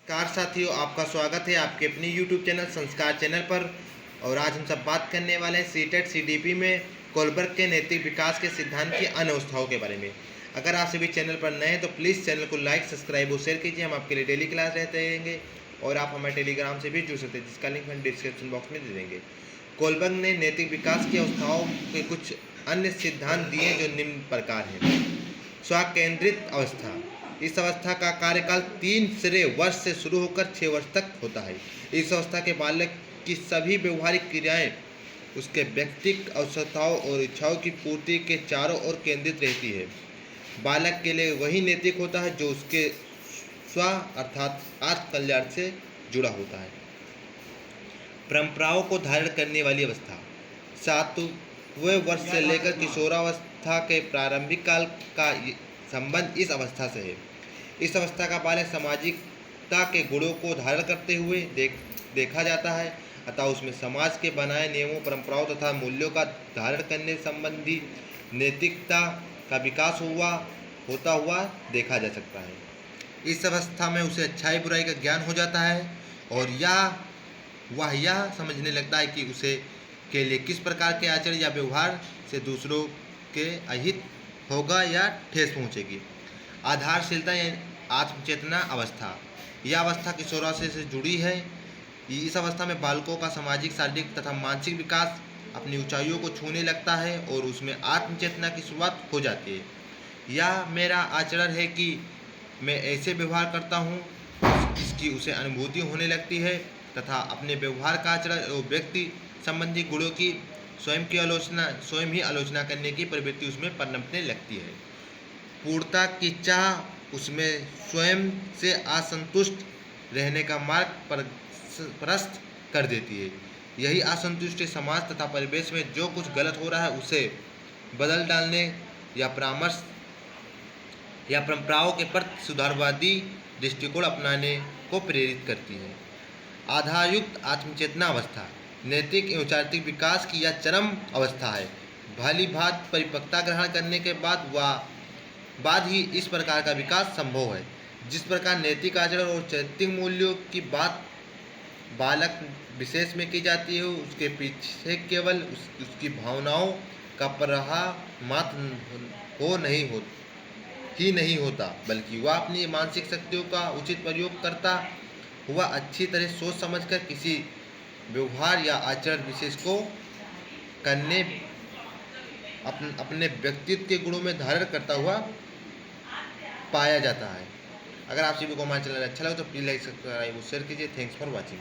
नमस्कार साथियों, आपका स्वागत है आपके अपने YouTube चैनल संस्कार चैनल पर। और आज हम सब बात करने वाले हैं सीटेट सीडीपी में कोलबर्ग के नैतिक विकास के सिद्धांत की अनवस्थाओं के बारे में। अगर आप सभी चैनल पर नए हैं तो प्लीज़ चैनल को लाइक, सब्सक्राइब और शेयर कीजिए। हम आपके लिए डेली क्लास रहते रहेंगे और आप हमारे टेलीग्राम से भी जुड़ सकते हैं, जिसका लिंक हम डिस्क्रिप्शन बॉक्स में दे देंगे। कोलबर्ग ने नैतिक विकास की अवस्थाओं के कुछ अन्य सिद्धांत दिए जो निम्न प्रकार हैं। स्वकेंद्रित अवस्था। इस अवस्था का कार्यकाल 3 वर्ष से शुरू होकर 6 वर्ष तक होता है। इस अवस्था के बालक की सभी व्यवहारिक क्रियाएं उसके व्यक्तिगत आवश्यकताओं और इच्छाओं की पूर्ति के चारों ओर केंद्रित रहती है। बालक के लिए वही नैतिक होता है जो उसके स्व अर्थात आत्म कल्याण से जुड़ा होता है। परंपराओं को धारण करने वाली अवस्था। 7वें वर्ष से लेकर किशोरावस्था के प्रारंभिक काल का संबंध इस अवस्था से है। इस अवस्था का बालक सामाजिकता के गुणों को धारण करते हुए देखा जाता है, अतः उसमें समाज के बनाए नियमों, परंपराओं तथा मूल्यों का धारण करने संबंधी नैतिकता का विकास होता हुआ देखा जा सकता है। इस अवस्था में उसे अच्छाई बुराई का ज्ञान हो जाता है और वह यह समझने लगता है कि उसे के लिए किस प्रकार के आचरण या व्यवहार से दूसरों के अहित होगा या ठेस पहुँचेगी। आधारशीलता या आत्मचेतना अवस्था। यह अवस्था किशोरावस्था से जुड़ी है। इस अवस्था में बालकों का सामाजिक, शारीरिक तथा मानसिक विकास अपनी ऊंचाइयों को छूने लगता है और उसमें आत्मचेतना की शुरुआत हो जाती है। यह मेरा आचरण है कि मैं ऐसे व्यवहार करता हूँ, इसकी उसे अनुभूति होने लगती है तथा अपने व्यवहार का आचरण और व्यक्ति संबंधी गुणों की स्वयं ही आलोचना करने की प्रवृत्ति उसमें पनपने लगती है। पूर्णता की चाह उसमें स्वयं से असंतुष्ट रहने का मार्ग प्रशस्त कर देती है। यही असंतुष्टि समाज तथा परिवेश में जो कुछ गलत हो रहा है उसे बदल डालने या परामर्श या परंपराओं के प्रति सुधारवादी दृष्टिकोण अपनाने को प्रेरित करती है। आधारयुक्त आत्मचेतना अवस्था। नैतिक एवं चारित्रिक विकास की यह चरम अवस्था है। भली भांति परिपक्वता ग्रहण करने के बाद ही इस प्रकार का विकास संभव है। जिस प्रकार नैतिक आचरण और चारित्रिक मूल्यों की बात बालक विशेष में की जाती है, उसके पीछे केवल उसकी भावनाओं का प्रवाह मात्र नहीं होता, बल्कि वह अपनी मानसिक शक्तियों का उचित प्रयोग करता हुआ अच्छी तरह सोच समझकर किसी व्यवहार या आचरण विशेष को करने अपने व्यक्तित्व के गुणों में धारण करता हुआ पाया जाता है। अगर आप सभी को हमारा चैनल अच्छा लगे तो प्लीज़ लाइक, सब्सक्राइब और शेयर कीजिए। Thanks for watching.